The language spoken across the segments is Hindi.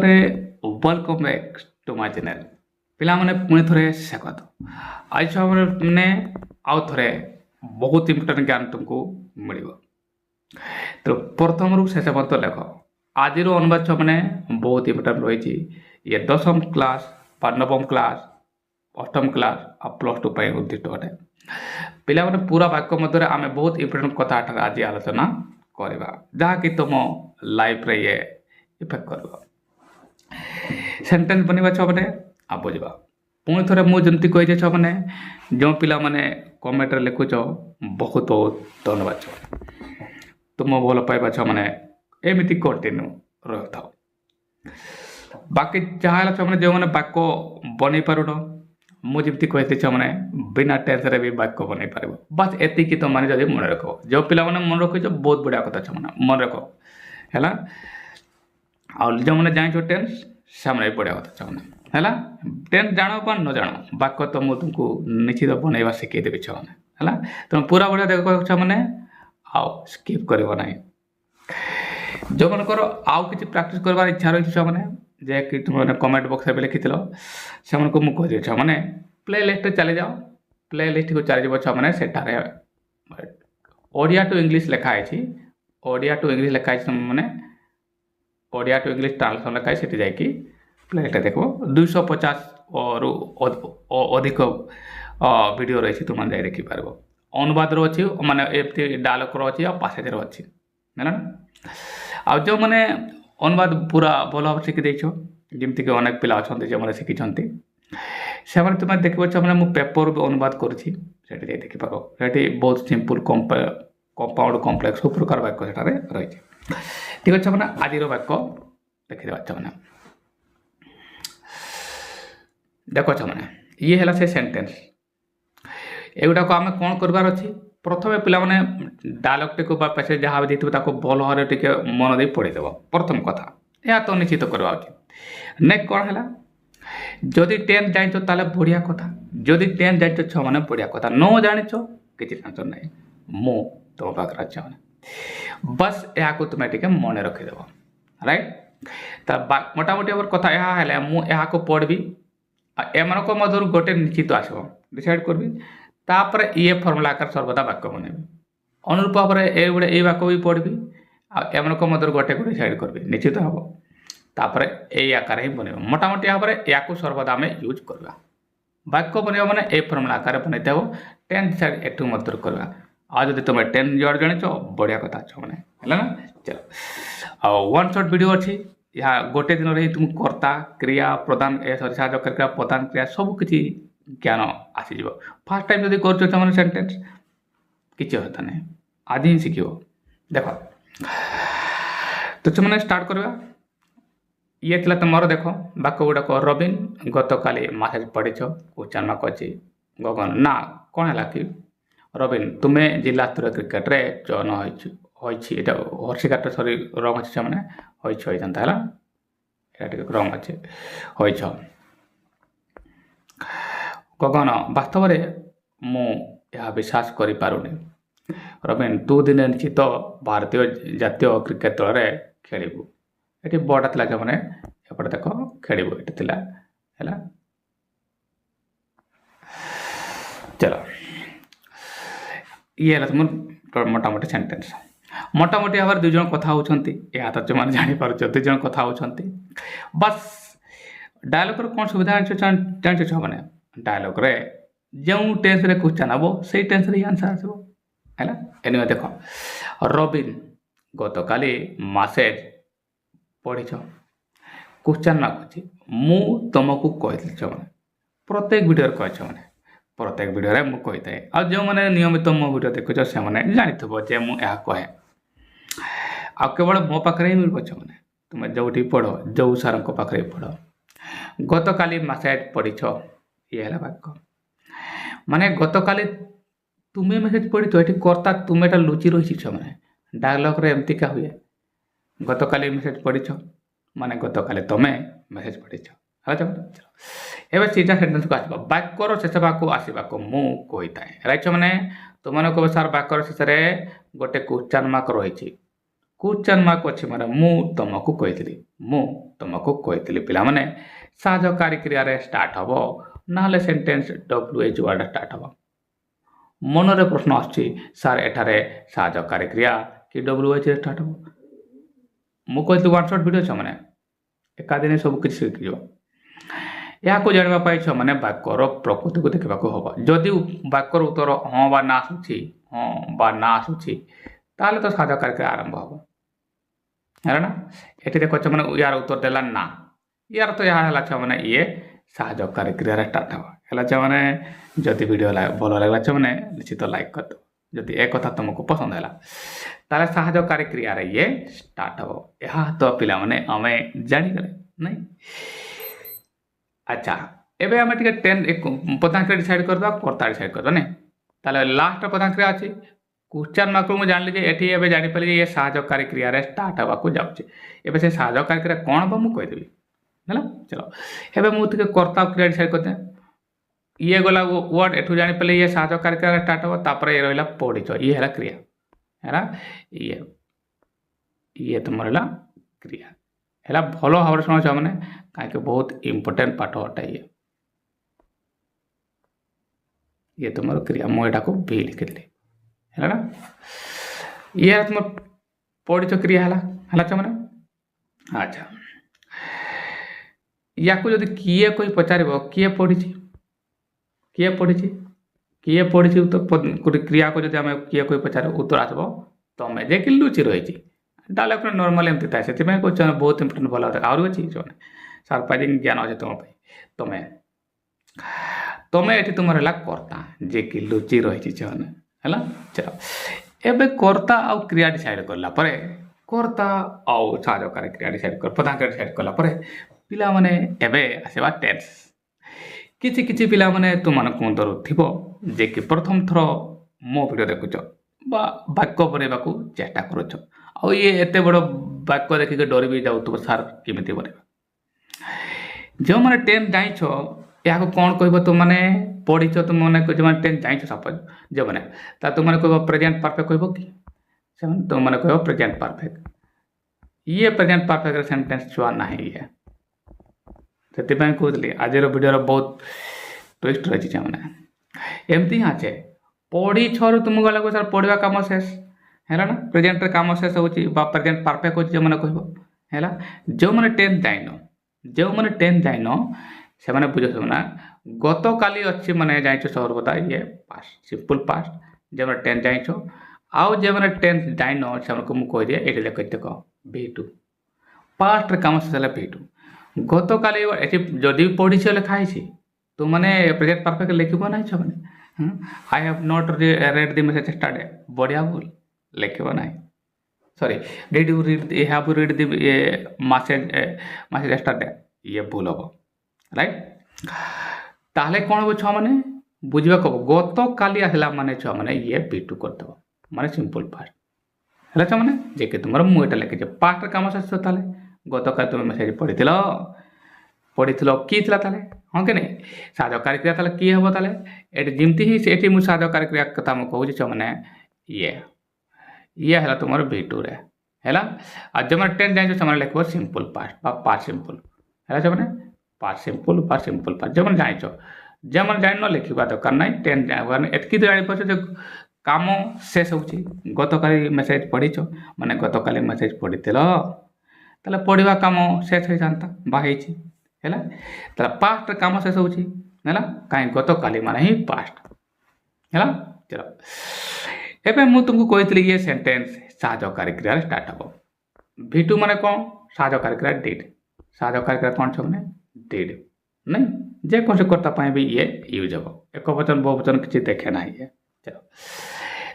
रे welcome back to my channel पिला माने पुणे थरे स्वागत आज छुआ माने आउ थरे बहुत इंपोर्टेंट ज्ञान तुमको मिलिबो तो प्रथम रु शेष पर्यंत लेख आज अनुवाद छुआ माने बहुत इंपोर्टेंट रही ये दशम क्लास बा नवम क्लास अष्टम क्लास आ प्लस टू पर उद्दिष्ट अटे पिला माने पूरा वाक्य मध्य आम बहुत इंपोर्टेंट कथा आज आलोचना करवा जहाँकि तुम लाइफ रे ये इफेक्ट कर सेंटेंस बनवा छुआ मैंने आ बुझा पुणी थे मुझे कही छुआ मैंने जो पिला माने कमेंट लिखुच बहुत बहुत धन्यवाद छुआ तुम भल पाइबा छुआ मैंने एमती कंटिन्यू रही था बाकी जहाँ छुआ मैंने जो मैंने वाक्य बन पारुन मुझे कही छुआ मैंने बिना टेंशन भी वाक्य बन पार बस एतिक तुम मैंने जब मन रख जो पिला मैंने मन रख बहुत बढ़िया कथा छुआ मैंने मन रख है और जो मैंने जान टेंस सामने बढ़िया कथा छुआ है टेंस जान पा न जान वाक्य तो मुझे तुमको निश्चित बनवा शिखेदेवी छुआ मैंने है तुम पूरा बढ़िया देख छुआ मैंने आउ स्किप कर जो मनकर आउ कि प्राक्ट कर इच्छा रही छुआ मैंने जे कि तुम कमेंट बक्स में लिखी से मुझे छुआ मैंने प्ले लिस्ट चली जाओ प्ले लिस्ट को चली जाओ छुआ मैंने सेठारे ओडिया टू इंग्लिश लिखाई ओडिया टू इंग्लिश लिखाई मैंने ओडिया टू इंग्लिश ट्रांसलेशन लिखाई से जाकि प्ले लिस्ट देख 250 और अधिक वीडियो रही तुम देखिपार अनुवाद अच्छी माने एमती डायलॉग अच्छी और पासेज अच्छी है आ जो मैंने अनुवाद पूरा भल भाव शिखी जमीक अनेक पिला अच्छा जो शिखी से तुम देखो मैंने मुझे पेपर भी अनुवाद करुँची देखिपार से बहुत सिंपल कंपाउंड कम्प्लेक्स सब प्रकार वाक्य से रही ठीक अच्छे मैंने आज वाक्य देखिए मैंने देख मैंने ये है से सेंटेंस एगुटा को आम कौन करार अच्छी प्रथम पिला माने डायलॉग टी पैसे जहाँ भी देखिए भल भाव टे मन दे पढ़ीदेव प्रथम कथा यह तो निश्चित करवा उचित नेक्स्ट कौन है जदि टेन जाच ताले बढ़िया कथा जदि टेन जाच छुआ मैंने बढ़िया कथा न जाच कि टेंशन ना मु तुम पाखे अच्छा मैंने बस यहाँ को तुम्हें टे मन रखीदेव राइट मोटामोटी कथा यह मुझे पढ़ी एम मध्य गोटे निश्चित आसो डिसाइड करी तापर ये फर्मुला आकार सर्वदा वाक्य बनैबी अनुरूप भाव में ये वाक्य भी पढ़ी एम मध्य गोटे को डिसाइड करी निश्चित हम तापर यही आकार ही बन मोटामोटी भाव में या सर्वदा आम यूज करवा वाक्य बनवा मैंने ये फर्मुला आकार बनई टेन डिसाइड एटू मध्य करवा आज जब तुम टेन जोड़ जान बढ़िया कथा अच्छ मैंने है ना चलो वन शॉर्ट वीडियो अच्छी यहाँ गोटे दिन रही तुम कर्ता क्रिया प्रदान साहय क्रिया प्रदान क्रिया सबकि ज्ञान आसीज फास्ट टाइम जब कर सेंटेंस किसी होता नहीं आज ही शिख देख तो से स्टार्ट करवा ये थी तुम देख वाक्य गुड़ाक रबिन गत काली मैसेज पढ़ी क्वेश्चन मार्क अच्छी गगन ना कौन है कि रबिन तुम्हें जिला स्तरीय क्रिकेट रे चयन हर्षिकार सरी रंग अच्छे मैंने होता है रंग अच्छे हो गगन वास्तव मुझे विश्वास करें रबिन तू दिने निश्चित भारतीय जातीय क्रिकेट दल में खेलू ये बड़ा था जो मैंने एपटे देख खेलू ये है चलो ये है तुम मोटामोटी सेंटेंस मोटामोटी भाव दुई जन कथा होती या तो जो मैंने जापर दुई जन कथा होती बस डायलॉग कौन सुविधा जान मैंने डायलॉग रे जो टेंस रे क्वेश्चन हम से टेंस रे आंसर आसो है एनिवे देख रबिन गत काली मैसेज पढ़ी क्वेश्चन मार्क अच्छी मु तुमको कही मैंने प्रत्येक वीडियो कह मैंने प्रत्येक वीडियो मुझे कही था आ जो मैंने नियमित मो वीडियो देखुच से मैंने जानी मुझे कहे आ केवल मो पाखे ही मिल मैंने तुम जो पढ़ जो सार पाखे पढ़ गत काली मैसेज पढ़ी ये है वाक्य माने गत काली तुम्हें मेसेज पढ़ी ये कर्ता तुम्हें लुचि रही मैंने डायलॉग रे एमती क्या हुए गत काली मेसेज पढ़ी माने गत काली तुम्हें मेसेज पढ़ी एवं सीधा सेंटेंस को आसो वाक्यर शेष भाग आसवाक मुझे था राइट मैंने तुमने कह सार वाक्यर शेष गोटे क्वेश्चन मार्क रही क्वेश्चन मार्क अच्छी माने मु तुमको कही पिला साहकारी क्रिया स्टार्ट हम ना सेंटेंस WH वर्ड स्टार्ट हम मनरे प्रश्न आसार एठारे साहकारी क्रिया कि WH स्टार्ट हम मुझे वन शॉट वीडियो छे एका दिन सब किसी शिखिज या जानापी छे वाक्यर प्रकृति को देखा हम जदि वाक्यर उत्तर हाँ बा ना आसूची हाँ बा ना आसूची ताले तो साहकारी क्रिया आरंभ हम है ना ये देख यार उत्तर देला ना यार तो यहाँ है ये साहकारी क्रिया स्टार्ट हम है जदि वीडियो भल लगे निश्चित लाइक कर दो जदि एक कथा तुमको पसंद है ताले साहकारी क्रिया ये स्टार्ट हम यह तो पिला आम जागले नहीं अच्छा एबे आम टे प्रधान क्रिया डिसाइड करदा कर्ता डिसाइड करदा नहीं ताले लास्ट प्रधान क्रिया अच्छी क्वेश्चन मार्क मुझे जान लीजिए एटी एबे जानि पाले ये साहकारी क्रिया स्टार्ट हवा को जाउछे एबे से साहकारी क्रिया कोन हम मु कहि देबी हैला चलो एबे मु तके कर्ता क्रिया डिसाइड करते ये गला वर्ड एठू जानि पाले ये साहकारी क्रिया स्टार्ट हवा तापर ये रहला पढिछ ये हैला क्रिया हैला ये तुमर हैला क्रिया हैला भलो भाव सुनो छ माने काहे के बहुत इंपोर्टेंट पार्ट होता ये तुमर क्रिया मु एटा को बी लिख देली है ना ये तुम पढ़ी क्रिया है अच्छा या को जदि किए कोई पचार किए पढ़ी उत्तर क्रिया को जब आम किए कोई पचार उत्तर आसब तुम्हें जे कि लुचि रही डायलॉग नॉर्मल एमती थाए से क्वेश्चन बहुत इंपोर्टेंट भल आहरी अच्छी सरप्राइजिंग ज्ञान अच्छे तुम्हें तुम्हें ये तुम है कर्ता जे कि लुचि रही है चलो एबे कर्ता आउ क्रिया डिसाइड करला परे कर्ता आउ साहकारी क्रिया डिसाइड कर प्रधान क्रिया डिसाइड करला परे पिला माने एबे आसेबा टेंस किछि किछि पिला माने तुम मन को दर थिबो जे कि प्रथम थरो मो वीडियो देखुछ बा वाक्य बनेबाकू चेष्टा करूछ आ ये एते बड़ वाक्य देखि के डर भी जाउ तो सर केमिति बनेबा जो माने टेंस जाइछ या कौन कह तुम मैंने पढ़ीच तुम मैंने जो टेन जाइछ सपोज जो मैंने तुम मैंने कह प्रेजेंट परफेक्ट कह कि तुम मैंने कह प्रेजेंट परफेक्ट ये प्रेजेंट परफेक्ट सेंटेंस छुआ ना ये से कहली आज वीडियो बहुत ट्विस्ट रही मैंने एमती हाँ अच्छे पढ़ी छू तुम गला सर पढ़ा कम शेष है ना प्रेजेंट कम शेष हो प्रेजेंट परफेक्ट हो जो मैंने कह जो मैंने टेन जाइन से मैंने बुझ ना गत काली अच्छी मैंने जाइछ सर्वदा ये पास्ट सिंपल पास्ट जब मैंने टेन जाइछ आउ जब मैंने टेन जाइन से मुझे कह दिए ये लिख देख V2 पास्ट कम से V2 गत काली जदि पढ़ी लिखाई तो मैंने प्रेजेंट परफेक्ट लिखब ना मैंने I have not read the message start बढ़िया भूल लिखब ना sorry did you read have read the message start ये भूल हम राइट ताहले कौन हम छुआ मैंने बुझा कब गत काली आसला माने छुआ मैंने ये V2 करदेव माने सिंपल पास्ट है मैंने जे कि तुम मुझे लिखे पास्ट काम शेष ताले गत काली तुम मेसेज पढ़ी कि हाँ कि नहीं साहकारी क्रिया ताले कि हम ताले ये जमती ही ये मुझे साहकारी क्रिया कथा मुझे कहूँ छुआ मैंने ये है तुम V2 रे है आज जो मैंने टेन जाइए से लिख सिंपल पास्ट पास्ट सिंपल है मैंने पास्ट सिंपल पास्ट जो मैंने जाइछ जो मैंने जान लिखा दरकार ना टेन एतकी तो जापर जो कम शेष हो गत काली मेसेज पढ़ीच माने गत काली मेसेज पढ़ी ताले पढ़ा कम शेष हो जाता बाई है पास्ट कम शेष हो कहीं गत काली माने ही पास्ट है चलो एवं मुझे तुमको कही ये सेंटेंस साहकारी क्रिया स्टार्ट हम V2 माने कौन साहकारी क्रिया डिड साहकारी क्रिया कौन छे डिड नहीं जेको कर्ता भी ये यूज हम एक वचन बहुवचन किसी देखे ना ये चलो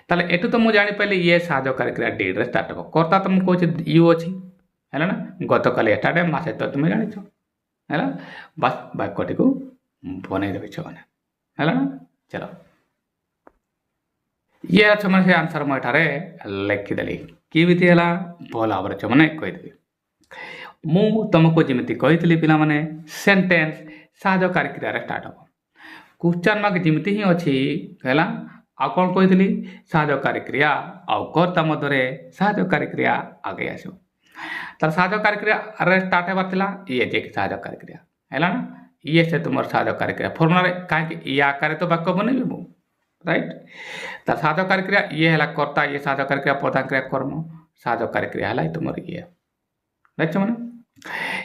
ताले एटू तो मुझे जापारे ये साहकारी क्रिया डिड रे स्टार्ट हम कर्ता तो मुझे कहे यू अच्छी है ना गत काली स्टार्ट मासे तो तुम जान है बस वाक्यटी को बनई देवी मैंने है ना चलो ये अच्छे मैंने से आंसर मुझे लिखिदेली किमिति है भल भाव से मैंने कहीदेवी मु तुमको जमी कही पिला माने सेंटेंस साहकारी क्रिया स्टार्ट हम क्वेश्चन मार्क जमी ही अच्छी है ଆଉ କ'ଣ କହିଥିଲି ସାହାଯ୍ୟକାରୀ କ୍ରିୟା ଆଉ କର୍ତ୍ତା ମଧ୍ୟରେ ସାହାଯ୍ୟକାରୀ କ୍ରିୟା ଆଗେଇ ଆସିବ। ତାର ସାହାଯ୍ୟକାରୀ କ୍ରିୟାରେ ଷ୍ଟାର୍ଟ ହେବାର ଥିଲା ଇଏ ଯେ ସାହାଯ୍ୟକାରୀ କ୍ରିୟା ହେଲା ନା ଇଏ ସେ ତୁମର ସାହାଯ୍ୟକାରୀ କ୍ରିୟା ଫର୍ମୁଲାରେ କାହିଁକି ଇଏ ଆକାରରେ ତ ବାକ୍ୟ ବନେଇବି ମୁଁ ରାଇଟ୍। ତାର ସାହାଯ୍ୟକାରୀ କ୍ରିୟା ଇଏ ହେଲା କର୍ତ୍ତା ଇଏ ସାହାଯ୍ୟକାରୀ କ୍ରିୟା ପ୍ରଧାନ କ୍ରିୟା କର୍ମ ସାହାଯ୍ୟକାରୀ କ୍ରିୟା ହେଲା ତୁମର ଇଏ ଦେଖଛ ମାନେ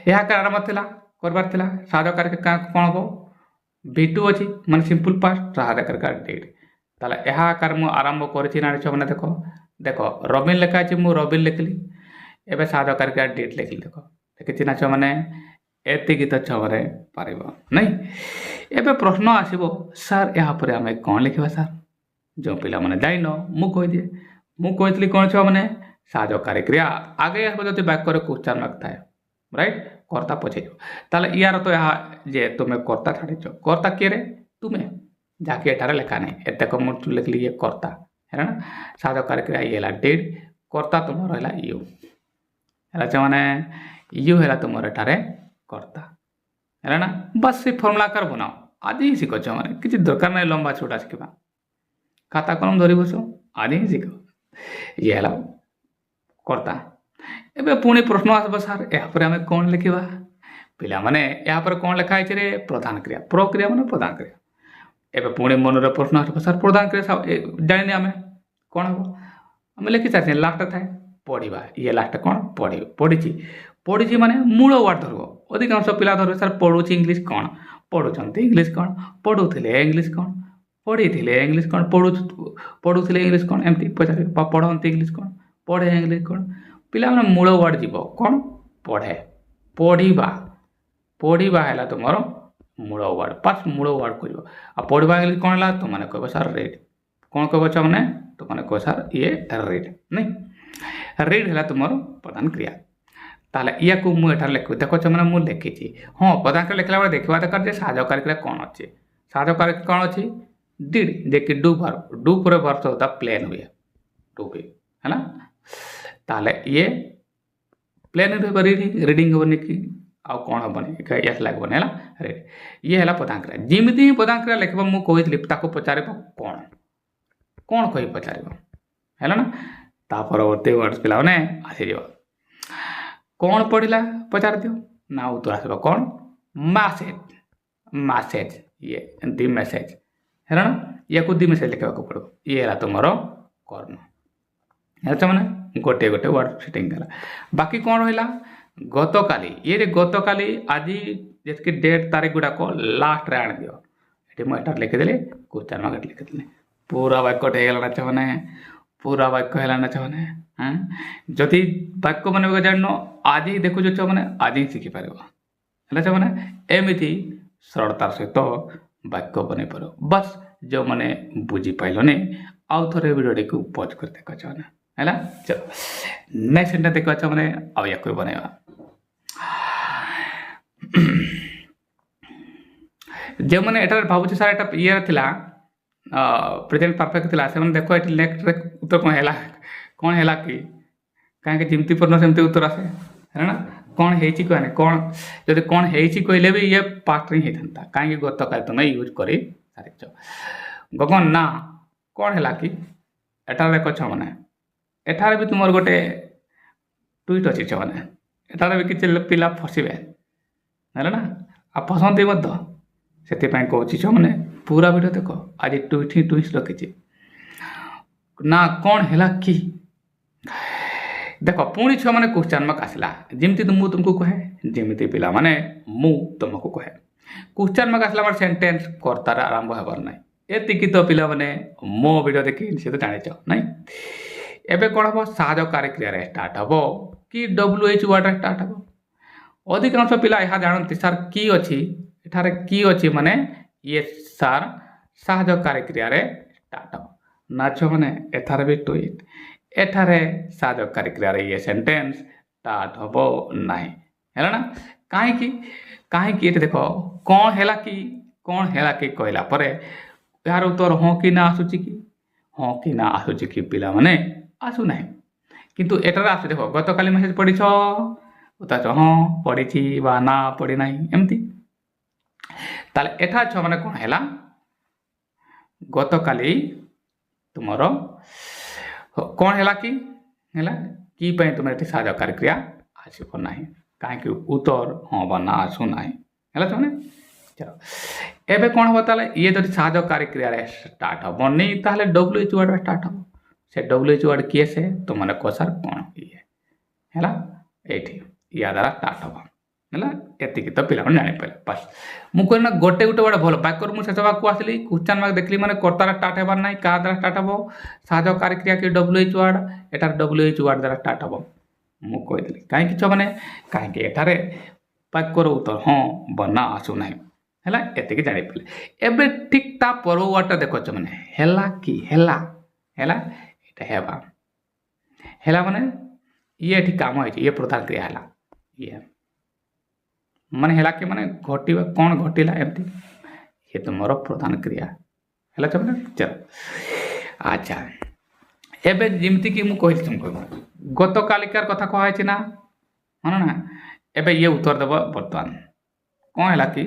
ଏହା ଆରମ୍ଭ ଥିଲା କରିବାର ଥିଲା ସାହାଯ୍ୟକାରୀ କ୍ରିୟା କ'ଣ ହେବ V2 ଅଛି ମାନେ ସିମ୍ପଲ୍ ପାଷ୍ଟ ସାହାଯ୍ୟକାରୀ କ୍ରିୟା ଡିଡ୍ ତାହେଲେ ଏହା ଆକାର ମୁଁ ଆରମ୍ଭ କରିଛି ନା ମାନେ ଦେଖ ଦେଖ ରବିନ୍ ଲେଖା ଅଛି ମୁଁ ରବିନ୍ ଲେଖିଲି ଏବେ ସାହାଯ୍ୟକାରୀ କ୍ରିୟା ଡିଡ୍ ଲେଖିଲି ଦେଖ ଦେଖିଛି ନା ଛୁଆମାନେ ଏତିକି ତ ଛୁଆମାନେ ପାରିବ ନାଇଁ। ଏବେ ପ୍ରଶ୍ନ ଆସିବ ସାର୍ ଏହା ପରେ ଆମେ କ'ଣ ଲେଖିବା ସାର୍ ଯେଉଁ ପିଲାମାନେ ଯାଇନ ମୁଁ କହିଦିଏ ମୁଁ କହିଥିଲି କ'ଣ ଛୁଆମାନେ ସାହାଯ୍ୟକାରୀ କ୍ରିୟା ଆଗେ ଆସିବ ଯଦି ବାକ୍ୟରେ କ୍ୱେଶ୍ଚନ୍ ମାର୍କ ଥାଏ ରାଇଟ୍ କର୍ତ୍ତା ପଛେଇଯିବ ତାହେଲେ ୟାର ତ ଏହା ଯେ ତୁମେ କର୍ତ୍ତା ଛାଡ଼ିଛ କର୍ତ୍ତା କିଏରେ ତୁମେ ଯାହାକି ଏଠାରେ ଲେଖା ନାହିଁ ଏତକ ମୁଁ ଲେଖିଲି ଇଏ କର୍ତ୍ତା ହେଲା ନା ସାହାଯ୍ୟକାରୀ କ୍ରିୟା ଇଏ ହେଲା ଡିଡ୍ କର୍ତ୍ତା ତୁମର ହେଲା ୟୁ ହେଲା ଛୁଆମାନେ ୟୁ ହେଲା ତୁମର ଏଠାରେ କର୍ତ୍ତା ହେଲା ନା ବାସ୍ ସେ ଫର୍ମୁଲା ଆକାର ବନାଅ ଆଜି ହିଁ ଶିଖ ଛୁଆମାନେ କିଛି ଦରକାର ନାହିଁ ଲମ୍ବା ଛୋଟା ଶିଖିବା ଖାତା କଲମ ଧରି ବସ ଆଜି ହିଁ ଶିଖ ଇଏ ହେଲା କର୍ତ୍ତା। ଏବେ ପୁଣି ପ୍ରଶ୍ନ ଆସିବ ସାର୍ ଏହାପରେ ଆମେ କ'ଣ ଲେଖିବା ପିଲାମାନେ ଏହାପରେ କ'ଣ ଲେଖା ହେଇଛି ରେ ପ୍ରଧାନ କ୍ରିୟା ପ୍ରକ୍ରିୟା ମାନେ ପ୍ରଧାନ କ୍ରିୟା ଏବେ ପୁଣି ମନରେ ପ୍ରଶ୍ନ ଆସିବ ସାର୍ ପ୍ରଧାନ କ୍ରିୟା ଜାଣିନି ଆମେ କ'ଣ ହେବ ଆମେ ଲେଖି ସାରିଛେ ଲାଷ୍ଟରେ ଥାଏ ପଢ଼ିବା ଇଏ ଲାଷ୍ଟ କ'ଣ ପଢ଼ିଛି ମାନେ ମୂଳ ୱାର୍ଡ଼ ଧରିବ ଅଧିକାଂଶ ପିଲା ଧରିବେ ସାର୍ ପଢ଼ୁଛି ଇଂଲିଶ କ'ଣ ପଢ଼ୁଛନ୍ତି ଇଂଲିଶ କ'ଣ ପଢ଼ୁଥିଲେ ଇଂଲିଶ କ'ଣ ପଢ଼ିଥିଲେ ଇଂଲିଶ କ'ଣ ପଢ଼ୁଥିଲେ ଇଂଲିଶ କ'ଣ ଏମିତି ପଚାରିବେ ବା ପଢ଼ନ୍ତି ଇଂଲିଶ କ'ଣ ପଢ଼େ ଇଂଲିଶ କ'ଣ ପିଲାମାନେ ମୂଳ ୱାର୍ଡ଼ ଯିବ କ'ଣ ପଢ଼େ ପଢ଼ିବା ହେଲା ତୁମର ମୂଳ ୱାର୍ଡ଼ ପାସ୍ ମୂଳ ୱାର୍ଡ଼ କରିବ ଆଉ ପଢ଼ିବା ଇଂଲିଶ କ'ଣ ହେଲା ତୁମମାନେ କହିବ ସାର୍ ରିଡ୍ କ'ଣ କହିବ ଛୁଆମାନେ ତୁମମାନେ କହିବ ସାର୍ ଇଏ ରିଡ୍ ନାଇଁ ରିଡ୍ ହେଲା ତୁମର ପ୍ରଧାନ କ୍ରିୟା ତାହେଲେ ୟାକୁ ମୁଁ ଏଠାରେ ଲେଖିବି ଦେଖ ଛୁଆମାନେ ମୁଁ ଲେଖିଛି ହଁ ପ୍ରଧାନ କ୍ରିୟା ଲେଖିଲା ବେଳେ ଦେଖିବା ଦରକାର ଯେ ସାହାଯ୍ୟକାରୀ କ୍ରିୟା କ'ଣ ଅଛି ସାହାଯ୍ୟକାରୀ କ'ଣ ଅଛି ଡିଡ୍ ଯେ କି ଡୁ ପରେ ଭର୍ବ ସହିତ ପ୍ଲେନ୍ ହୁଏ ଡୁ ହୁଏ ହେଲା ତାହେଲେ ଇଏ ପ୍ଲେନ୍ ରହିବ ରିଡ଼ିଂ ହେବନି କି ଆଉ କ'ଣ ହେବନି ୟାସ୍ ଲାଗିବନି ହେଲା ରିଡ୍ ଇଏ ହେଲା ପ୍ରଧାନ କ୍ରିୟା ଯେମିତି ହିଁ ପ୍ରଧାନ କ୍ରିୟା ଲେଖିବ ମୁଁ କହିଥିଲି ତାକୁ ପଚାରିବ କ'ଣ କହି ପଚାରିବ ହେଲା ନା ତା ପରବର୍ତ୍ତୀ ୱାର୍ଡ ପିଲାମାନେ ଆସିଯିବ କ'ଣ ପଢ଼ିଲା ପଚାରି ଦିଅ ନା ଉତ୍ତର ଆସିବ କ'ଣ ମ୍ୟାସେଜ୍ ଇଏ ଦି ମେସେଜ୍ ହେଲା ନା ୟାକୁ ଦି ମେସେଜ୍ ଲେଖିବାକୁ ପଡ଼ିବ ଇଏ ହେଲା ତୁମର କର୍ମ ହେଲା ମାନେ ଗୋଟିଏ ୱାର୍ଡ଼ ସେଟିଂ ହେଲା ବାକି କ'ଣ ରହିଲା ଗତକାଲି ଇଏ ଗତକାଲି ଆଜି ଯେତିକି ଡେଟ୍ ତାରିଖ ଗୁଡ଼ାକ ଲାଷ୍ଟରେ ଆଣିଦିଅ ଏଠି ମୁଁ ଏଠାରେ ଲେଖିଦେଲି କ୍ୱେଶ୍ଚନ୍ ମାର୍କ ଲେଖିଦେଲି ପୁରା ବାକ୍ୟଟେ ହେଇଗଲା ନା ଛୁଆମାନେ ପୁରା ବାକ୍ୟ ହେଲା ନା ଛୁଆମାନେ ଯଦି ବାକ୍ୟ ବନେଇବାକୁ ଜାଣିନ ଆଜି ଦେଖୁଛ ଛୁଆମାନେ ଆଜି ହିଁ ଶିଖିପାରିବ ହେଲା ଛୁଆମାନେ ଏମିତି ସରଳତାର ସହିତ ବାକ୍ୟ ବନେଇ ପାରିବ ବାସ୍ ଯେଉଁମାନେ ବୁଝିପାରିଲନି ଆଉ ଥରେ ଭିଡ଼ିଓଟିକୁ ପଜ୍ କରି ଦେଖ ଛୁଆମାନେ ହେଲା ଚଲ ନେକ୍ସଟ ସେଣ୍ଟେନ୍ସ ଦେଖିବା ଛୁଆମାନେ ଆଉ ୟାକୁ ବନେଇବା ଯେଉଁମାନେ ଏଠାରେ ଭାବୁଛି ସାର୍ ଏଇଟା ଇଏ ଥିଲା ପ୍ରେଜେଣ୍ଟ ପରଫେକ୍ଟ ଥିଲା ସେମାନେ ଦେଖ ଏଠି ନେକ୍ସଟରେ ଉତ୍ତର କ'ଣ ହେଲା କି କାହିଁକି ଯେମିତି ପ୍ରଶ୍ନ ସେମିତି ଉତ୍ତର ଆସେ ହେଲା ନା କ'ଣ ହେଇଛି କହିଲେ କ'ଣ ଯଦି କ'ଣ ହେଇଛି କହିଲେ ବି ଇଏ ପାର୍ଟରେ ହିଁ ହେଇଥାନ୍ତା କାହିଁକି ଗତକାଲି ତୁମେ ୟୁଜ୍ କରି ସାରିଛ ଗଗନ ନା କ'ଣ ହେଲା କି ଏଠାରେ ଦେଖ ଛୁଆମାନେ ଏଠାରେ ବି ତୁମର ଗୋଟେ ଟୁଇଟ୍ ଅଛି ଛୁଆମାନେ ଏଠାରେ ବି କିଛି ପିଲା ଫସିବେ ହେଲା ନା ଆଉ ଫସନ୍ତି ମଧ୍ୟ ସେଥିପାଇଁ କହୁଛି ଛୁଆମାନେ ପୁରା ଭିଡ଼ିଓ ଦେଖ ଆଜି ଟୁଇଟ୍ ରଖିଛି ନା କ'ଣ ହେଲା କି ଦେଖ ପୁଣି ଛୁଆମାନେ କ୍ୱେଶ୍ଚନ୍ ମାର୍କ ଆସିଲା ଯେମିତି ମୁଁ ତୁମକୁ କହେ ଯେମିତି ପିଲାମାନେ ମୁଁ ତୁମକୁ କହେ କ୍ୱେଶ୍ଚନ୍ ମାର୍କ ଆସିଲା ଆମର ସେଣ୍ଟେନ୍ସ କର୍ତ୍ତାରେ ଆରମ୍ଭ ହେବାର ନାହିଁ ଏତିକି ତ ପିଲାମାନେ ମୋ ଭିଡ଼ିଓ ଦେଖି ସେ ତ ଜାଣିଛ ନାଇଁ ଏବେ କ'ଣ ହେବ ସାହାଯ୍ୟକାରୀ କ୍ରିୟାରେ ଷ୍ଟାର୍ଟ ହେବ କି WH ୱାର୍ଡ଼ରେ ଷ୍ଟାର୍ଟ ହେବ ଅଧିକାଂଶ ପିଲା ଏହା ଜାଣନ୍ତି ସାର୍ କି ଅଛି ଏଠାରେ କି ଅଛି ମାନେ ଇଏ ସାର୍ ସାହାଯ୍ୟକାରୀ କ୍ରିୟାରେ ଷ୍ଟାର୍ଟ ହେବ ନା ଛୁଆମାନେ ଏଠାରେ ବି ଟୁଇଟ୍ ଏଠାରେ ସାହାଯ୍ୟକାରୀ କ୍ରିୟାରେ ଇଏ ସେଣ୍ଟେନ୍ସ ଷ୍ଟାର୍ଟ ହେବ ନାହିଁ ହେଲା ନା କାହିଁକି ଏଠି ଦେଖ କ'ଣ ହେଲା କି କହିଲା ପରେ ଏହାର ଉତ୍ତର ହଁ କି ନା ଆସୁଛି କି ପିଲାମାନେ ଆସୁନାହିଁ କିନ୍ତୁ ଏଠାରେ ଆସୁଛି ଦେଖ ଗତକାଲି ମେସେଜ ପଢ଼ିଛ ଉତ୍ତର ହଁ ପଢ଼ିଛି ବା ନା ପଢ଼ି ନାହିଁ ଏମିତି ତାହେଲେ ଏଠାରେ ଛୁଆମାନେ କ'ଣ ହେଲା ଗତକାଲି तुमर कौन है कि कि तुम ये साधकारी क्रिया आसब ना कहीं उत्तर हाँ बा ना आसू ना है तुमने चलो एबे कौन हम ताले ये जब साधकारी क्रिया स्टार्ट हम नहीं ताले WH वर्ड स्टार्ट हम से WH वर्ड किए से तुम मैंने कसार कौन ये है ये या द्वारा स्टार्ट हम है एतिक तो पिला जापर बास मुझे ना गोटे गोटे वर्ड भल बाक्य मुझे शेष भाग को आसली क्वेश्चन मार्क देखली मैंने कर्तार स्टार्ट होबार ना क्या द्वारा स्टार्ट हम साधकारी क्रिया कि WH वर्ड एटार WH वर्ड द्वारा स्टार्ट हम मुझे कहीं मैंने कहीं एठार वाक्यर उत्तर हाँ बना आसू ना है एतिक जापर एबे ठीक ता पर वर्डटा देख मैंने है कि है माने ये ठीक काम हो ये प्रधान क्रिया है ये माने है कि माने घटी कौन घटला एमती ये तुम प्रधान क्रिया है चलो अच्छा एबे जमती कि मुझे तुमको गत कालिकार कथा कहुई ना हाँ ना एबे ये उत्तर देव बर्तमान कौन है कि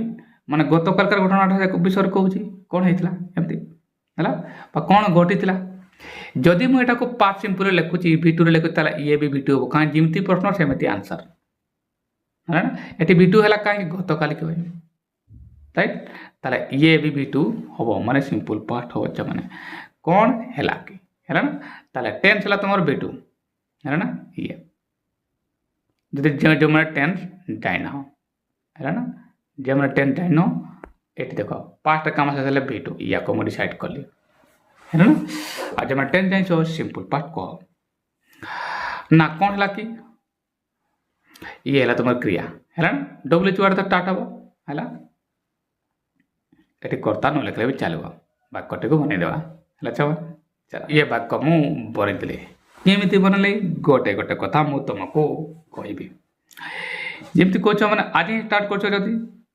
माने गत कालिकार घटना विषय कहूँ कौन होता एमती है कौन घटी जदि मुझे पास्ट सिंपल लिखुची V2 लिखुची ये भी V2 हम कहीं जमती प्रश्न सेमती आंसर है ना ये V2 है कहीं गत काली राइट ताले ये भी V2 हम माने सिंपल पास्ट हो मैंने कौन है कि है ना ताले टेंस है तुम V2 है ना ये जो मैंने टेंस जाइन है ना जो मैंने टेंस जाइन ये देख पास्ट काम से V2 या को डिसाइड कर ली है ना आज मैं टेंस जाइन सिंपल पास्ट कह ना कौन है कि ये है तुम क्रिया है ना WH वर्ड तो स्टार्ट हम है ये कर्ता न लिखले भी चलो वाक्यटी को बनईदेवा है चल ये वाक्य मु बनईली केमी बनल गोटे गोटे कथा मु तुमको कहबी जमी कह मैंने आज ही स्टार्ट कर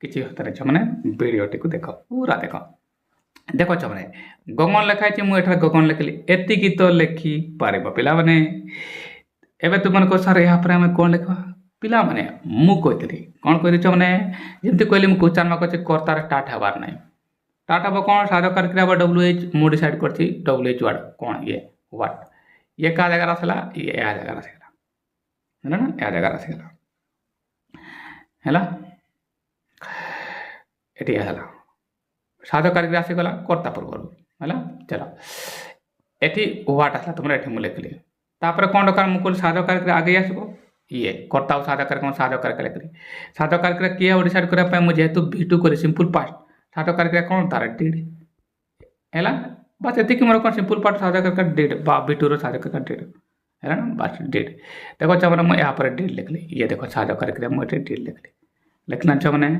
किसी होता नहीं मैंने वीडियोटी को देख पूरा देख देख मैंने गगन लिखाई मुझे गगन लिखली एतिकी तो लिखि पार पिला मैंने एवं तुम कह सर यहाँ पर कौन लिखा पिला मैंने मुझे कौन कह मैंने जमी कहली मुझे क्वेश्चन मार्क अच्छे कर्तार स्टार्ट हबार ना स्टार्ट हम कौन साधकारी क्रिया WH मुझे डिसाइड कर WH वर्ड कौन ये व्हाट ये क्या जगह आसला ये या जगह आसगला है ना या जगह आसगला है ये है साधकारी क्रिया आसीगला कर्ता पूर्व है चलो ये व्हाट आसला तुम ये लिखली तापर कौन दरकार मुझे साधकारी क्रिया आगे आसो ये कर्ता साधकारी कौन साधकारी लिखली साधकारी क्रिया किए डिसाइड करने मुझे जेहेतु V2 कर सिंपल पास्ट साधकारी क्रिया कौन तार डिड है बस ये मोर कौन सिंपल पार्ट साधकारी डिड V2 साधकारी डिड है ना बस डिड देखो मैंने मुझे यहाँ पर डिड लिखली ये देखो साधकारी क्रिया मुझे डिड लिखली लिखना छो मैंने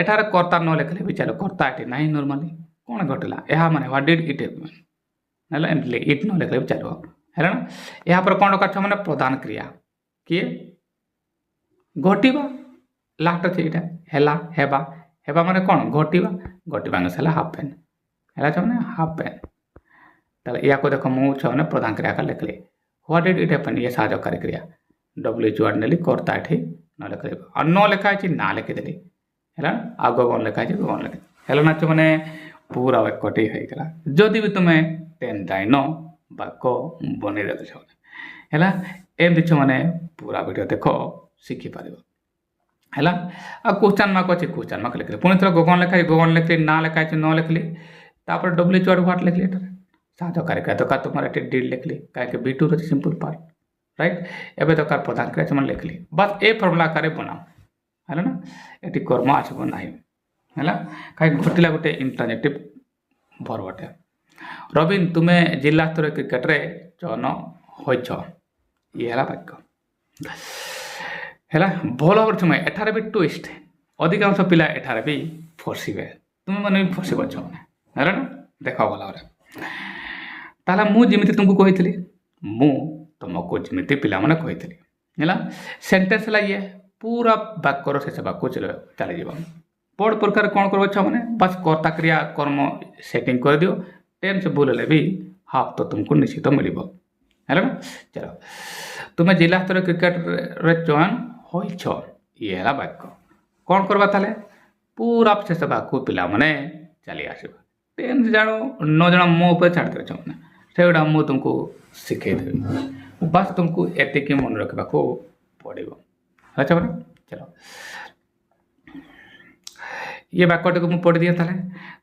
एठार कर्ता न लिखले भी चलो कर्ता ये ना नॉर्मली कौन घटला यह मैंने व्हाट डिड इट है इट न लिखले भी चलो है ना यहाँ पर कौन दरकार मैंने प्रधान क्रिया किए घटवा लास्ट अच्छे यहाँ हेबा माने कौन घटवा से हाफ पेन है मैंने हाफ पेन ताले या को देखो मुझे मैंने प्रधान क्रिया का लिखली व्हाट डिड इट हैपन ये साधकारी क्रिया WH वर्ड नेली कर्ता ये न लिखली और न लिखाई ना लिखिदेली है आ गगन लिखाई गगन लिखी है ना मैंने पूरा वाक्यटी होगा जदि भी तुम्हें टेन जाइन वाक्य बनईदे है एमती छो मैंने पूरा वीडियो देख शिखिपार है आ क्वेश्चन मार्क अच्छे क्वेश्चन मार्क लिखली पुणी थोड़ा गगन लिखली ना लिखाई न लिखली तापर WH वर्ड व्हाट लिखली साधकारी क्रिया दरकार तुम डिड लिखली कहीं V2 अच्छे सिंपल पार्ट राइट एवं दरकार प्रधान क्रिया मैंने लिखली बस ये फर्मुला आकार बनाओ है ना ये कर्म आसब ना है कहीं घटला गोटे इंटरनेटिव भरबटे रवीन तुम्हें जिला स्तर क्रिकेट रे चयन होइछ ये है वाक्य है भल भाव तुम एठार भी ट्विस्ट अधिकांश पिला एठार भी फसवे तुम मैंने भी फस है ना देख भल भाव ताला मुझे तुमको कही मु तुमको जमी पिला मैंने कही है सेन्टेन्स है ये पूरा वाक्यर शेष वाक्य चली जा बड़ प्रकार कौन कर मैंने बस कर्ता क्रिया कर्म सेटिंग कर दियो टेंस भूल भी हाफ तो तुमको निश्चित मिल है ना चलो तुम्हें जिला स्तर क्रिकेट रे चयन होइछ ये है वाक्य कौन करवा ताले पूरा शेष वाक्य पिला मैंने चली आस टेंस जान न जान मो ऊपर छाड़ दे मैंने सेगुड़ा मु तुमको शिखेदेवी बस तुमको एतिक मन रखा पड़ो। अच्छा बना चलो ये वाक्यटी को मुझे पढ़ी दिए ताले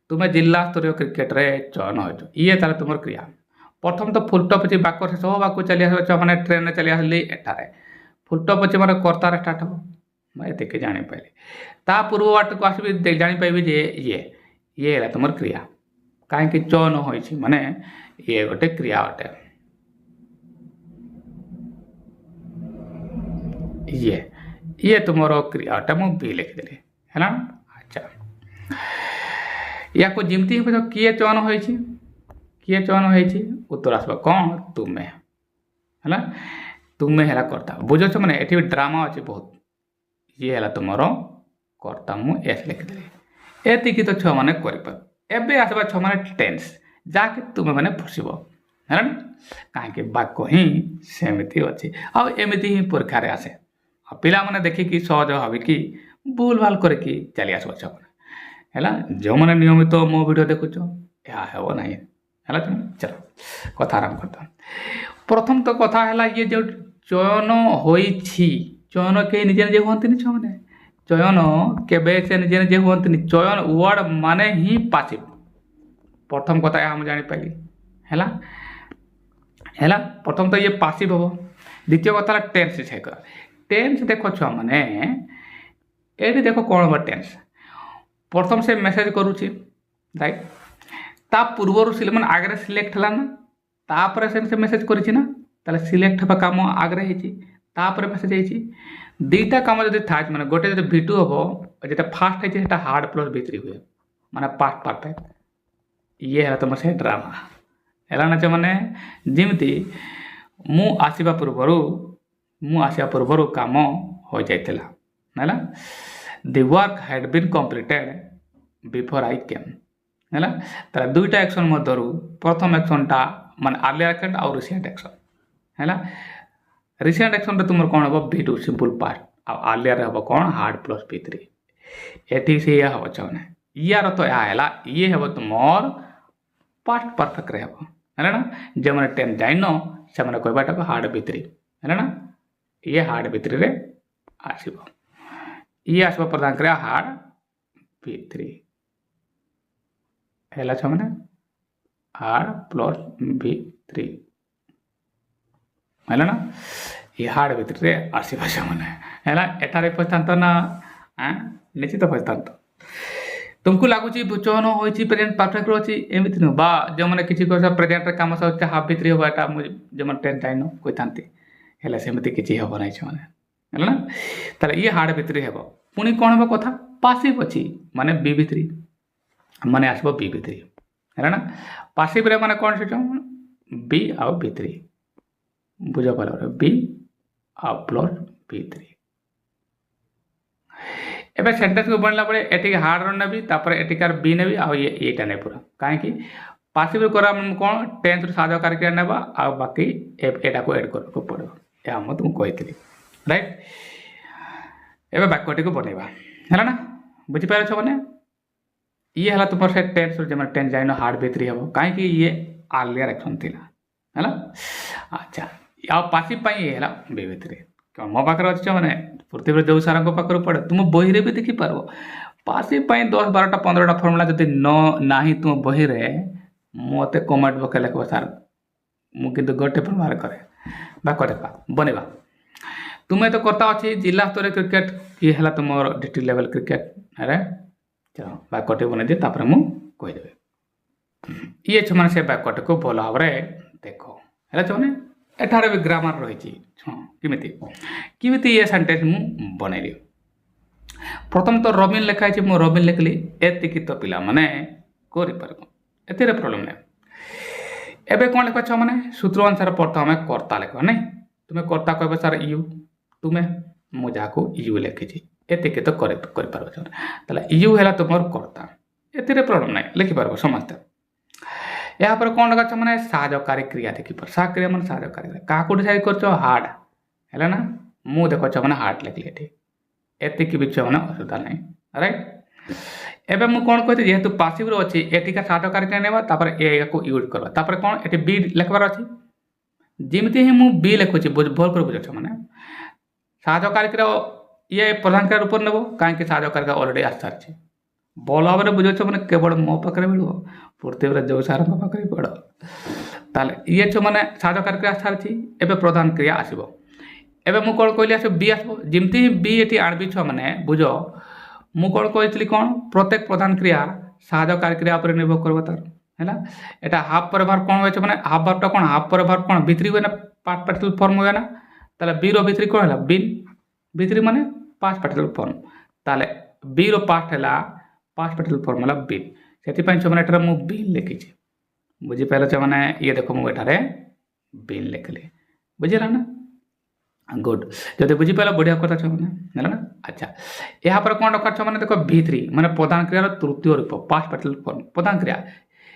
तुम्हें जिला स्तरीय क्रिकेट रे चयन हो ये ताले तुम क्रिया प्रथम तो फुलटप अच्छी वाक्य शेष हम वाक्य चली आस मैंने ट्रेन चली आसली एठारे फुलटप अच्छी मैंने कर्तार स्टार्ट हम मैं ये जापारि ता पूर्व वाट को आसबि जापारि जे ये है तुम क्रिया कहीं चयन होती माने ये गोटे क्रिया अटे ये तुम क्रिया अटे मुझे बी लिखिदेली है। अच्छा या जमती किए चयन होती किए चयन होती उत्तर आस कौन तुम्हें है तुम्हें है कर्ता बुझे मैंने ये ड्रामा अच्छे बहुत ये है तुम कर्ता मुझे एस लिखिदेली एतिक तो छुआ मैंने कर आसवा छुआ मैंने टेन्स जाके तुम्हें मैंने फसब है कहीं वाक्य ही सेमती अच्छी आमती ही परीक्षा आसे पिला मैंने देखिकी सहज भाविकी भूल भाल करके चली आस है जो मैंने नियमित मो वीडियो देखुच यह हे ना है चलो कथा आरंभ करता प्रथम तो कथा है ये जो चयन होई चयन कई निजे निजे हमें छुआ मैंने चयन केबे से निजे निजे हमें चयन वर्ड माने ही पासिव प्रथम कथा यह जापारि है प्रथम तो ये पासिव हम द्वितीय कथा टेन्स चेक टेन्स देखो छुआ मैंने ये देखो कौन हम टेन्स प्रथम से मेसेज करुच्ची राइट ता पूर्वर मैंने आगे सिलेक्ट है ना तापर से मेसेज कर सिलेक्ट हवा कम आगे होपर मेसेज होती दुईटा कम जब था मैंने गोटे जो V2 हम जो फास्ट होता हार्ड प्लस V3 हुए माने पास्ट परफेक्ट ये है तुम से ड्रामा है ना मैंने जमती मु आसवा पूर्वर कम हो जाता है The work had been completed before I came है तार दुईटा एक्शन मध्य प्रथम एक्शनटा माने अर्लियर एक्शन और रिसेंट एक्शन है रिसेंट एक्शन तुम कौन हम V2 सिंपल पास्ट और अर्लियर हम कौन हार्ड प्लस V3 ये से यह हम चाहे यार तो यह है ये हम तुम पास्ट परफेक्ट है ना जो मैंने टेन जाइन से मैंने कहबाटा हार्ड V3 है ना ये हार्ड V3 रे आसब ये आसवा प्रदान कर हार्ड V3 है मैंने हार्ड प्लस V3 है ना ये हार्ड V3 रे आसवा मैंने है एटारे पछतांत ना निश्चित पछतांत तुमको लगुच चयन होती प्रेजेंट परफेक्ट अच्छी एमती नुह बा जो मैंने किसी प्रेजेंट कम से हाफ V3 हम एटा जो टेन जाइन कही था सेमती किसी हम ना मैंने है ना ये हार्ड V3 हम पुणी कौन हम कथा पासिव अच्छी माने B3 माने आसब B3 है ना पासिव रे माने कौन सिस्टम B आउ V3 बुझ पाल B आउ प्लस V3 एबे सेंटेंस को बनला पड़े एटी हार्ड नेबी तापर एटिकार बी नेबी आ येटा ने पूरा काहे पासिव करा कौन टेंस रो साजा करके नेबा आ बाकी एटा को ऐड करको पड़ो या हम तुम कहितली राइट एबे वाक्यटी को बनैबा है ना बुझी पार छ माने ये है तुम से टेंस जो टेन जाइन हार्ड V3 हम कहीं ये अर्लियर एक्शन थी है अच्छा आ पासिव ये है B3 मो पाखे अच्छे मैंने पृथ्वी जो सारा पाखे पड़े तुम बही रे भी देखिपार पासिव 10 12टा 15टा फर्मुला जब ना तुम बही रे मत कमेंट बक्स लिख सार मुझे गोटे व्यवहार करे वाक्य देखा बनवा तुम्हें तो करता अच्छी जिला स्तर क्रिकेट ये है तुम डिस्ट्रिक्ट लेवल क्रिकेट अरे चलो वाक्यटी बन दिए तापर मुझे ये मैंने से वाक्यटी को भल भाव देख है मैंने एठारे भी ग्रामर रही किमिति ये सेंटेंस मु बनैली प्रथम तो रबिन लिखाई मु रबिन लिखली एतिक तो पिला माने कर प्रोब्लेम नहीं एबे कौन लिखा छ माने सूत्र अनुसार प्रथम कर्ता लिख नहीं तुम्हें कर्ता कह सर यू तुम्हें मुझा को यू लिखी एतिक तो कर यू है तुम कर्ता ए प्रोब्लेम नहीं लिखिपार समझते यहाँ पर कौन लगा मैंने साहकारी क्रिया देखिपार सा क्रिया मैंने साहकारी क्या डिसाइड कर हार्ड है ना मुझे देख मैंने हार्ड लिखली एतिक भी मैंने असुविधा नहीं राइट एबे मु कौन कहते जेहेतु पासिव रो अछि एटिका साधकारी क्रिया नेबा तापर ए को यूज करबा तापर कौन एटी बी लिखबार अछि जिमती ही मु बी लिखुछि भल कर बुझछ माने साधकारी क्रिया ये प्रधान क्रिया रूप नेबो काहे कि साधकारी क्रिया ऑलरेडी आसारछि भल भाବରେ बुझछ माने केवल मो पाखरे मिलबो पृथ्वीरे जो सार पाखरे पड़ ताले ये छ माने साधकारी क्रिया आसारछि एबे प्रधान क्रिया आसीबो एबे मु कोन कहली आसे बी आसबो जिमती बी एटी आरबी छ माने बुझो मु कोन कहइतली कोन प्रत्येक प्रधान क्रिया साधकारी क्रिया पर निर्भर करबो तार हैला एटा हाफ पर भार कोन होय छ माने हाफ भार टा कोन हाफ पर भार कोन भितरी होय ना पार्ट पार्टिकल फॉर्म होय ना ताले बी रो भितरी कोन हैला बिन भितरी माने पास्ट पार्टिकल फॉर्म ताले बी रो पार्ट हैला पास्ट पार्टिकल फॉर्म हैला बिन सेति पय छ माने एटा मु बिन लिखि छी बुझि पहले छ माने ये देखो मु एटारे बिन लिखले बुझिला ना गुड जदि बुझी पाला बढ़िया कथा छ माने ना अच्छा यहाँ पर कौन रखा छ माने देखो V3 माने प्रधान क्रिया रो तृतीय रूप पास्ट पार्टिकल फॉर्म प्रधान क्रिया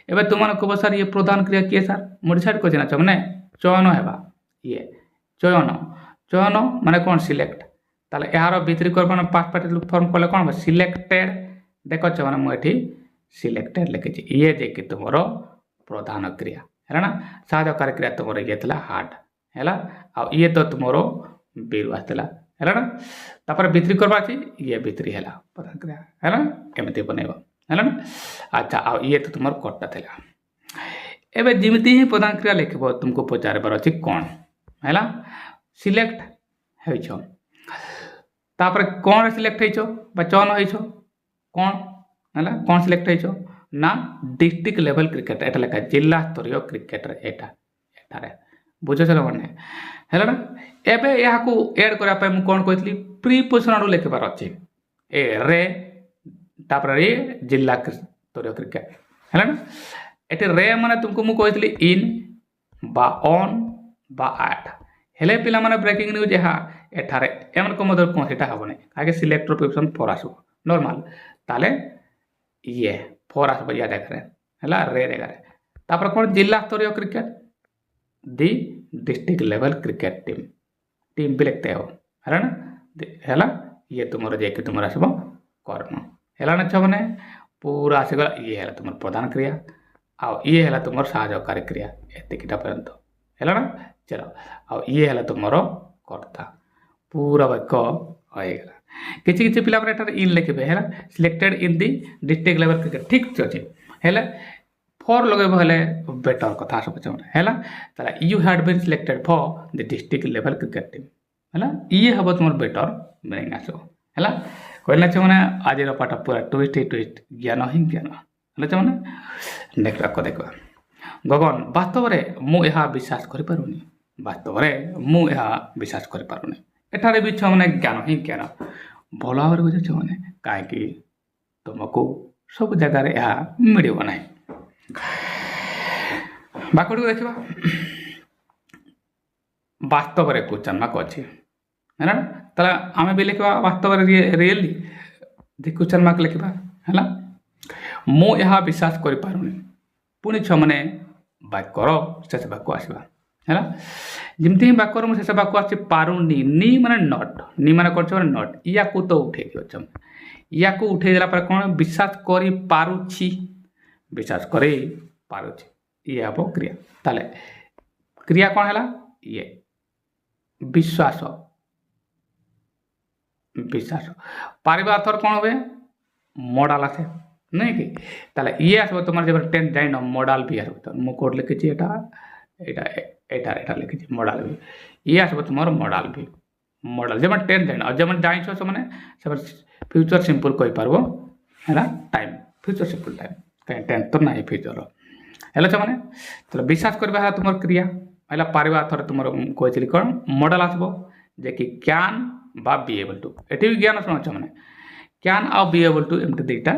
एबे तुमन को सर ये प्रधान क्रिया के सर मोडिसाइड को जना छ माने चयन हेबा ये चयन माने कौन सिलेक्ट ताले यार V3 करबन पास्ट पार्टिकल फॉर्म कोले कौन सिलेक्टेड देखो छ माने मु एठी सिलेक्टेड लिखि छी ये जे कि तुमरो प्रधान क्रिया है ना साधकारी क्रिया तुमरो ये तला हार्ड हैला आ ये तो तुमरो बीरु आतला हैला ना तापर भित्री करबा छी ये भित्री हैला प्रधान क्रिया हैला एमति बनेबो हैला ना अच्छा आ ये तो तुमर कट्टा थला एबे जिमती ही प्रधान क्रिया लिखबो तुमको पचारे बार अछि कोन हैला सिलेक्ट होय छ तापर कोन सिलेक्ट होय छ बा चयन होय छ कोन हैला कोन सिलेक्ट होय छ ना डिस्ट्रिक्ट लेवल क्रिकेट एटा लेखा जिला स्तरीय क्रिकेटर एटा एटारे बुझो चलो माने हैला ना एबे या को ऐड करा पे मु कोन कहतली प्रीपोजिशन लिखबार अछि ए रे तापर रे जिला स्तरीय क्रिकेट हैला ना एटे रे माने तुमको मु कहतली इन बा ऑन बा एट हेले पिला माने ब्रेकिंग न्यूज हा एठारे एमन को मदर कोन सेटा हबने आगे सिलेक्ट ऑप्शन फोर आसो नॉर्मल ताले ये फोर आसो या देख रहे हैला रे रे करे तापर कोन जिला स्तरीय क्रिकेट दी डिस्ट्रिक्ट लेवल क्रिकेट टीम भी लिखते हो है ना हैला ये तुमर जे कि तुमर आसबो कर्म हैला ना छ माने पूरा आसीगला ये हैला तुमर प्रधान क्रिया आ ये हैला तुमर साहाय्यकारी क्रिया एतिकिटा पर्यंत हैला ना चलो आ ये हैला तुमर कर्ता पूरा वाक्य होइगला किछि किछि पिला पर एटा इन लिखबे हैला selected in the district level cricket ठीक छै हैला फॉर लगेबो हेले बेटर कथा सब छै हैला तला you had been selected for the district level cricket team हैला ये हबो तुमर बेटर मीनिंग आसो हैला कहला छ माने आज रो पाठ पूरा ट्विस्ट ज्ञान ही ज्ञान हैला छ माने नेक्स्ट को देखो गगन वास्तव रे मु एहा विश्वास करि पारुनी वास्तव रे मु एहा विश्वास करि पारुनी एठारे भी छ माने ज्ञान ही ज्ञान भला भाବରେ बुझ छ माने काहे कि तुमको सब जगह रे एहा मिडियो नै बाकड़ू देखा वास्तव रे क्वेश्चन मार्क अच्छी है ना ताला आमे भी लिखवा वास्तव रे रियली दि क्वेश्चन मार्क लिखवा हैला मु यहा विश्वास करि पारुनी पुनी छ माने वाक्यर शेष वाक्य आसीबा हैला जिमती ही वाक्यर मु शेष वाक्य आसी पारुनी नी माने नॉट नी माने कोन छ नॉट या को तो उठे दियो छ या को उठे देला पर कोन विश्वास करि पारुछि विश्वास करे पारुछि ये हबो क्रिया ताले क्रिया कोन हैला ये विश्वास विश्वास पारिबा अर्थ कोन होबे मॉडल आसे नहीं कि ताले ये आसबो तुम्हार जे 10 जाइन मॉडल भी आसबो त मु कोड लिखि छी एटा लिखि छी मॉडल भी ये आसबो तुम्हार मॉडल भी मॉडल जे 10 जाइन और जे जाइन छ माने सब फ्यूचर सिंपल कहि पारबो हैला टाइम फ्यूचर सिंपल टाइम कहीं टेन तो ना फ्यूचर है माने तो विश्वास करवा तुम क्रिया है पारिबा थोड़े तुम कही कौन मॉडल आसबो जे कि कैन बा बी एबल टू एटी भी ज्ञान शुण मैंने can uh be able to एमती दुईटा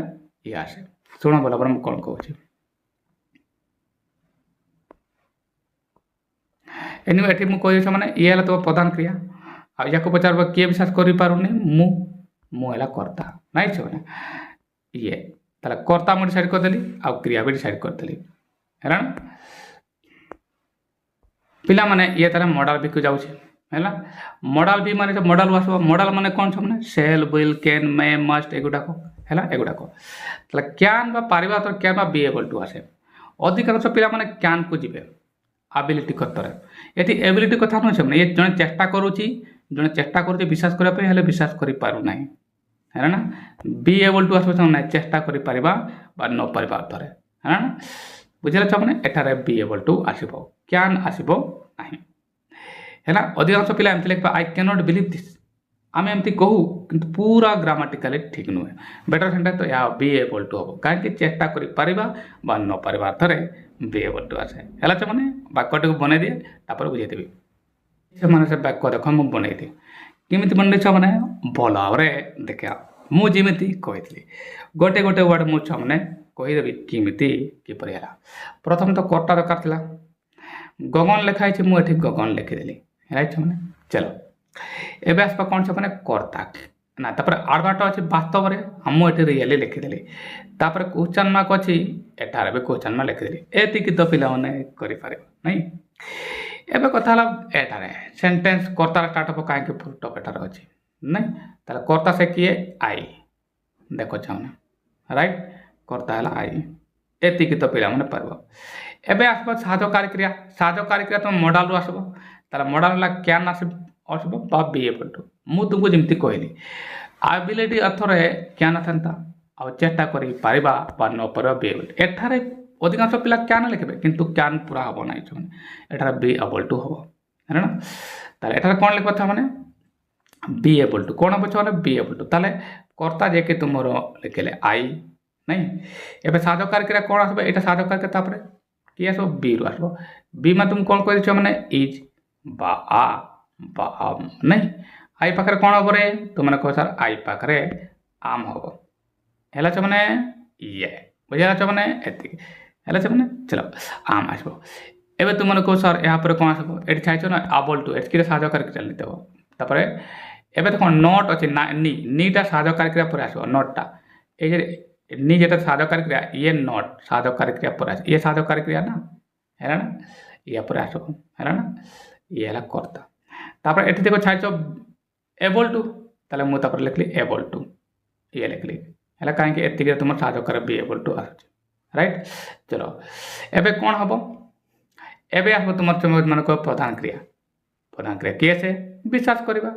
ये आसे शुण बोला पर कौन कहूँ एनिवे एटी मुझे मैंने ये तो प्रधान क्रिया आ या पचार किए विश्वास कर पारुनी मुझे कर्ता नाई मैंने ये ताला कर्ता मु डिसाइड करदेली आ क्रिया भी डिसाइड करदेली है ना पिला माने ये ताला मॉडल भी को जाउछि हैला मॉडल भी माने मॉडल वासबो मॉडल माने कोन छ माने shall will can may must एगुडा को है एगुड़ाक कैन पारिबा अर्थर कैन बी एबल टू आसे अधिकांश पिला माने कैन को जीवे एबिलिटी कथर ये एबिलिटी कथा नुहे से ये जड़े चेष्टा करुच्ची जड़े चेष्टा करुच्चे विश्वास करने हेल्ले विश्वास कर पारना है ना बी एबल टू आसो ना चेष्टा कर पारिबा बा न पारिबा अर्थर है ना बुझे मैंने एठारे बी एबल टू आसब कैन आसब नहीं है ना अधिकांश पिला एमती लिखा I can not believe this आम एमती कहू किंतु पूरा ग्रामाटिकाली ठीक नुहे बेटर सेंटेंस तो या बी एबल टू हम कहीं चेष्टा कर पारिबा बा न पारिबा अर्थरे बी एबल टू आसे है मैंने वाक्यटी को बनई दिए तापर बुझेदेवी से मैंने से वाक्य देख मुझे बनई दिए केमी बनई मैंने भल भाव देखा मुझे कही गोटे गोटे वर्ड मुझे मैंने कहीदेवी केमी किपर है प्रथम तो कर्ता दरकार था गगन लिखाई मुझे गगन लिखिदेली राइट मैंने चलो एवं आसपा कौन से मैंने कर्ता ना तापर आड़बाट अच्छे वास्तव में मुझे रियली लिखिदेली तापर क्वेश्चन मार्क अच्छी एठार भी क्वेश्चन मार्क लिखिदेली एतिक तो पिलाने करें नहीं एवं कथा एठार सेंटेंस कर्ता स्टार्ट हम कहीं फुल टप एठार अच्छी नहीं तार कर्ता से किए आई देख चाहना राइट कर्ता है आई एतिक तो पिलाने पार एवं आसब साहाय्यकारी क्रिया तुम मॉडल रू आसब तार मॉडल कैन आसब बा बी एबल टू मुझे तुमको जमी कहली एबिलिटी अर्थर कैन था आ चेष्टा कर पारिबा बा न पारिबा बी एबल एठारे अधिकांश पिला कैन लिखे किंतु कैन पूरा हम ना एठार बी एबल टू हम है ना ताले एठार कौन लिखा था मैंने बी एबल टू कौन हम बी एबल टू ताले कर्ता जे कि तुम लिखले आई नहीं एवं साहाय्यकारी क्रिया कौन आसब ये साहाय्यकारी क्रिया किए आसब बी रु आसब बी में तुम कौन कह मैंने इज बा आम नहीं आई पाखे कौन हम रे तुम मैंने कह सर आई पाखे आम हम है मैंने ये बुझे मैंने एति है मैंने चलो आम आसब एवं तुम मैंने कह सर यहाँ कौन आसब ये चाहिए ना आबल टू एट साहाय्यकारी क्रिया लिखदेव एवं देखो नट अच्छे नीटा साहाय्यकारी क्रिया पर आसब नटा ये नी जेटा साहाय्यकारी क्रिया ये नट साहाय्यकारी क्रिया पर ये साहाय्यकारी क्रिया ना है ना या पर आसब है ना ये है कर्ता तापर एटी देखो छाइछ एबल टू ताले मुझे लिखली एबल टू ये लिखली है कहीं एतिक तुम साहाय्यकारी बी एबल टू आस राइट चलो एवं कौन हम एवं आसब तुम मन कह प्रधान क्रिया किए से विश्वास करवा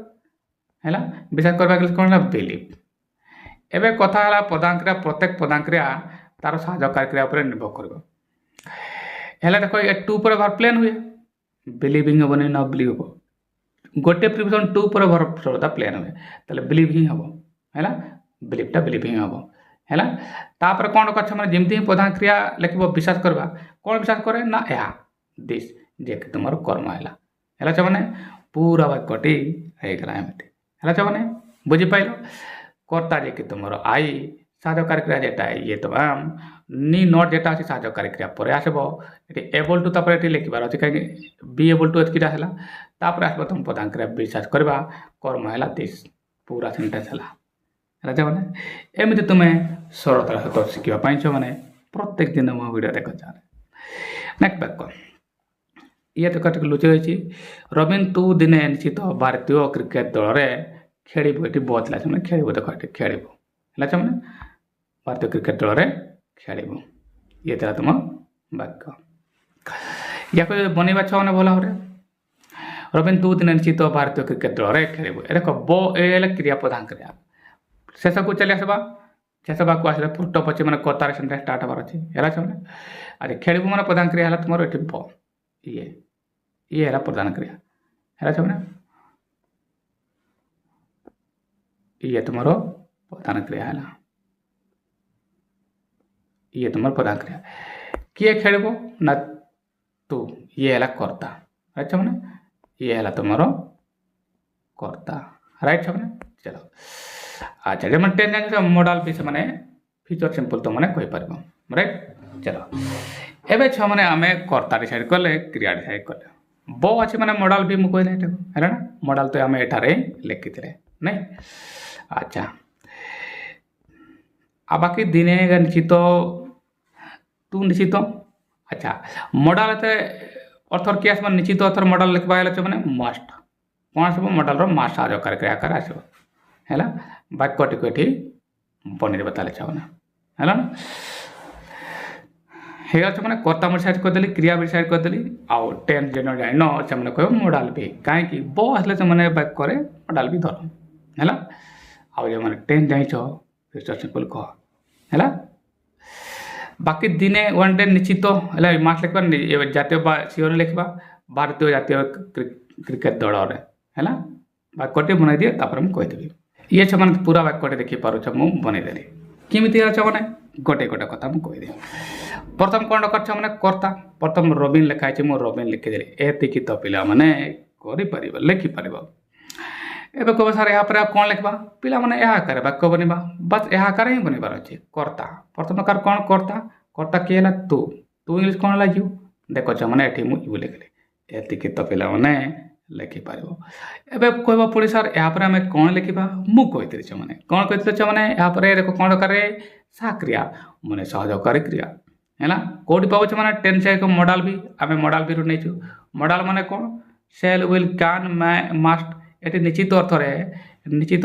है विश्वास करवा कौन है बिलीव एवं कथा है प्रधान क्रिया प्रत्येक प्रधान क्रिया तार साहाय्यकारी क्रिया पर निर्भर कर देखो ये टू पर भार प्लेन हुए बिलीविंग हम न बिलीव हम गोटे प्रिपोजिशन टू पर वर्ब सर्वदा प्लेन हुए ताले बिलीव ही हम है बिलीवटा बिलीव ही हम है तापर कौन कछ मैंने जमी प्रधान क्रिया लिख विश्वास करवा कौन विश्वास करे ना या दिस जे कि तुम कर्म है मैंने पूरा वाक्यटी होगला एमती है मैंने बुझीपाल कर्ता जे कि तुम आई साहाय्यकारी क्रिया जेटा ये तो आम नी नट जेटा अच्छे साहाय्यकारी क्रिया पर आसब ये एबल टू तापर ये लिखार अच्छे कहीं बी एबल टू एतकीटा है तापर आसब तुम प्रधान क्रिया विश्वास करवा कर्म है दिस पूरा सेंटेंस है मैंने एमती तुम्हें सरलतार सहित शिखापी छो मैंने प्रत्येक दिन मो वीडियो देख चाहे नेक्स्ट वाक्य ये तो लुचि रही रवीन तू दिने निश्चित भारतीय क्रिकेट दल में खेल ये बचला से खेल देख ये खेल है मैंने भारतीय क्रिकेट दल में खेल ये था तुम वाक्य या बनवा छो मैंने भल भाव रवीन तू दिन निश्चित भारतीय क्रिकेट दल में खेल देख ब ए क्रिया प्रधान क्रिया शेष को चली आसवा शेष वाक्य आस पुटप अच्छे मैंने कतार सेंटेंस स्टार्ट हबार अच्छे है मैंने अरे खेल मैंने प्रधान क्रिया है तुम ये ब ये है प्रधान क्रिया है मैंने ये तुम प्रधान क्रिया है ये तुम प्रधान क्रिया किए खेल ना तू ये है कर्ता राइट मैंने ये है तुम कर्ता राइट मैंने चलो अच्छा जब टेन जान मॉडल भी मैंने फ्यूचर सिंपल तो मैंने कहीपर राइट चलो एवं छ मैंने आम कर्ता डिसाइड कले क्रिया डिसाइड कले बो अच्छे मैंने मॉडल भी मुझे कहले है ना मॉडल तो आम एठारे लिखी नहीं अच्छा आ बाकी दिने निश्चित तू निश्चित अच्छा मॉडल अर्थर किए आस निश्चित अर्थर मॉडल लिखवा मैंने मस्ट कौन आसब मॉडल मास्ट साहाय्यकारी क्रिया आकार आसब है वाक्यटी को ये ବନେଇଦେବେ ତାହେଲେ ଛୁଆମାନେ ହେଲା ନା ହେଇଗଲା ମାନେ କର୍ତ୍ତା ମୁଁ ସାଇଡ଼୍ କରିଦେଲି କ୍ରିୟା ବି ସାଇଡ଼୍ କରିଦେଲି ଆଉ ଟେନ୍ ଯେନ ଜାଣିନ ସେମାନେ କହିବ ମୋଡାଲ ବି କାହିଁକି ବ ଆସିଲେ ସେମାନେ ବାକ୍ୟରେ ମୋଡାଲ ବି ଧର ହେଲା ଆଉ ଯେଉଁମାନେ ଟେନ୍ ଜାଣିଛ ଫ୍ୟୁଚର୍ ସିମ୍ପଲ୍ କହ ହେଲା ବାକି ଦିନେ ୱାନ୍ ଡେ ନିଶ୍ଚିତ ହେଲା ମାସ ଲେଖିବା ଜାତୀୟ ବା ସିଓରେ ଲେଖିବା ଭାରତୀୟ ଜାତୀୟ କ୍ରିକେଟ ଦଳରେ ହେଲା ବାକ୍ୟଟି ବନେଇ ଦିଏ ତାପରେ ମୁଁ କହିଦେବି ଇଏ ସେମାନେ ପୁରା ବାକ୍ୟଟି ଦେଖିପାରୁଛ ମୁଁ ବନେଇଦେଲି କେମିତି ଅଛ ମାନେ ଗୋଟେ ଗୋଟେ କଥା ମୁଁ କହିଦିଏ ପ୍ରଥମ କ'ଣ କରିଛ ମାନେ କର୍ତ୍ତା ପ୍ରଥମ ରବିନ୍ ଲେଖା ହେଇଛି ମୁଁ ରବିନ୍ ଲେଖିଦେଲି ଏତିକି ତ ପିଲାମାନେ କରିପାରିବ ଲେଖିପାରିବ ଏବେ କହିବ ସାର୍ ଏହା ପରେ ଆଉ କ'ଣ ଲେଖିବା ପିଲାମାନେ ଏହା ଆକାରରେ ବାକ୍ୟ ବନେଇବା ବାସ୍ ଏହା ଆକାରରେ ହିଁ ବନେଇବାର ଅଛି କର୍ତ୍ତା ପ୍ରଥମ କାର କ'ଣ କର୍ତ୍ତା କିଏ ହେଲା ତୁ ଇଂଲିଶ କ'ଣ ହେଲା ୟୁ ଦେଖ ମାନେ ଏଠି ମୁଁ ୟୁ ଲେଖିଲି ଏତିକି ତ ପିଲାମାନେ ଲେଖିପାରିବ ଏବେ କହିବ ପୁଣି ସାର୍ ଏହା ପରେ ଆମେ କ'ଣ ଲେଖିବା ମୁଁ କହିଥିଲି ସେମାନେ କ'ଣ କହିଥିଲେ ସେମାନେ ଏହା ପରେ ଦେଖ କ'ଣ ଦରକାର ସାକ୍ରିୟା ମାନେ ସହଯୋଗକାରୀ କ୍ରିୟା ହେଲା କେଉଁଠି ପାଉଛେ ମାନେ ଟେନ୍ ସେ ମଡାଲ ବି ଆମେ ମଡାଲ ବିରୁ ନେଇଛୁ ମଡାଲ ମାନେ କ'ଣ ସେଲ୍ ୱିଲ୍ କ୍ୟାନ୍ ମାଷ୍ଟ ଏଠି ନିଶ୍ଚିତ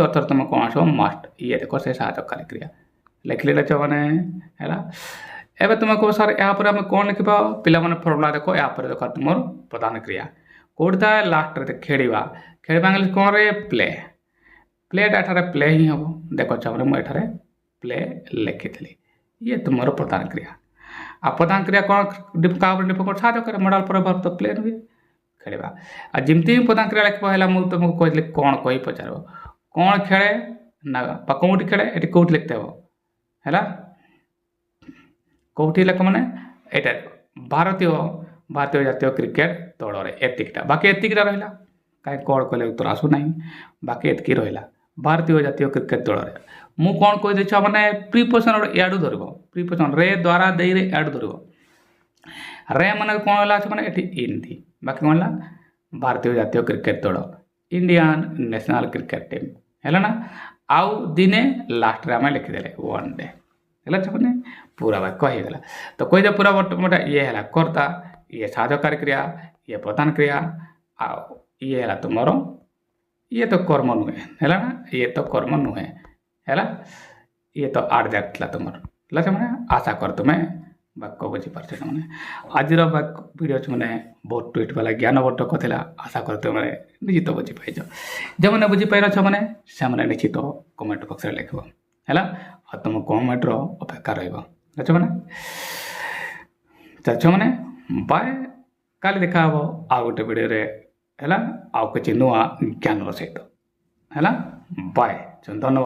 ଅର୍ଥରେ ତୁମେ କ'ଣ ଆସିବ ମାଷ୍ଟ ଇଏ ଦେଖ ସେ ସାହାଯ୍ୟକାରୀ କ୍ରିୟା ଲେଖିଲେ ଛୁଆମାନେ ହେଲା ଏବେ ତୁମେ କହିବ ସାର୍ ଏହା ପରେ ଆମେ କ'ଣ ଲେଖିବା ପିଲାମାନେ ଫର୍ମୁଲା ଦେଖ ଏହା ପରେ ଦେଖ ତୁମର ପ୍ରଧାନ କ୍ରିୟା କେଉଁଠି ଥାଏ ଲାଷ୍ଟରେ ଖେଳିବା ଇଂଲିଶ କ'ଣରେ ପ୍ଲେଟା ଏଠାରେ ପ୍ଲେ ହିଁ ହେବ ଦେଖ ଛୁଆମାନେ ମୁଁ ଏଠାରେ ପ୍ଲେ ଲେଖିଥିଲି ଇଏ ତୁମର ପ୍ରଧାନ କ୍ରିୟା ଆଉ ପ୍ରଧାନ କ୍ରିୟା କ'ଣ କାହା ଉପରେ ଡିପେଣ୍ଡ ସାହାଯ୍ୟକାରୀ ମଡାଲ ପରେ ଭାରତ ପ୍ଲେ ହୁଏ ଖେଳିବା ଆଉ ଯେମିତି ହିଁ ପ୍ରଧାନ କ୍ରିୟା ଲେଖିବ ହେଲା ମୁଁ ତୁମକୁ କହିଥିଲି କ'ଣ କହି ପଚାରିବ କ'ଣ ଖେଳେ ନା ବା କେଉଁଠି ଖେଳେ ଏଠି କେଉଁଠି ଲେଖିତେ ହେବ ହେଲା କେଉଁଠି ଲେଖ ମାନେ ଏଇଟା ଭାରତୀୟ ଜାତୀୟ କ୍ରିକେଟ ଦଳରେ ଏତିକିଟା ବାକି ଏତିକିଟା ରହିଲା କାହିଁ କ'ଣ କହିଲେ ଉତ୍ତର ଆସୁନାହିଁ ବାକି ଏତିକି ରହିଲା ଭାରତୀୟ ଜାତୀୟ କ୍ରିକେଟ ଦଳରେ ମୁଁ କ'ଣ କହିଦେଇଛ ମାନେ ପ୍ରିପୋଜିସନ୍ ଇଆଡ଼ୁ ଧରିବ ପ୍ରିପୋଜିସନ୍ ରେ ଦ୍ୱାରା ଦେଇରେ ଇଆଡ଼ୁ ଧରିବ ରେ ମାନେ କ'ଣ ହେଲା ଅଛି ମାନେ ଏଠି ଇନ୍ ବାକି କ'ଣ ହେଲା ଭାରତୀୟ ଜାତୀୟ କ୍ରିକେଟ ଦଳ ଇଣ୍ଡିଆନ୍ ନ୍ୟାସନାଲ୍ କ୍ରିକେଟ ଟିମ୍ ହେଲା ନା ଆଉ ଦିନେ ଲାଷ୍ଟରେ ଆମେ ଲେଖିଦେଲେ ୱାନ୍ ଡେ ହେଲା ମାନେ ପୁରା ବାକ୍ୟ ହେଇଗଲା ତ କହିଦେ ପୁରା ବର୍ତ୍ତମାନ ଇଏ ହେଲା କର୍ତ୍ତା ଇଏ ସାହାଯ୍ୟକାରୀ କ୍ରିୟା ଇଏ ପ୍ରଧାନ କ୍ରିୟା ଆଉ ଇଏ ହେଲା ତୁମର ଇଏ ତ କର୍ମ ନୁହେଁ ହେଲା ନା ଇଏ ତ କର୍ମ ନୁହେଁ ହେଲା ଇଏ ତ ଆଡ଼୍ ଥିଲା ତୁମର ହେଲା ସେମାନେ ଆଶା କର ତୁମେ ବାକ୍ୟ ବୁଝିପାରୁଛ ସେମାନେ ଆଜିର ଭିଡ଼ିଓ ମାନେ ବହୁତ ଟୁଇଟ୍ ବାଲା ଜ୍ଞାନବର୍ଦ୍ଧକ ଥିଲା ଆଶା କର ତୁମେ ନିଶ୍ଚିତ ବୁଝିପାଇଛ ଯେଉଁମାନେ ବୁଝିପାଇନ ସେମାନେ ନିଶ୍ଚିତ କମେଣ୍ଟ ବକ୍ସରେ ଲେଖିବ ହେଲା ଆଉ ତୁମ କମେଣ୍ଟର ଅପେକ୍ଷା ରହିବ ଛୁଆମାନେ ବାଏ କାଲି ଦେଖା ହେବ ଆଉ ଗୋଟେ ଭିଡ଼ିଓରେ ହେଲା ଆଉ କିଛି ନୂଆ ଜ୍ଞାନର ସହିତ ହେଲା ବାଏ ଧନ୍ୟବାଦ।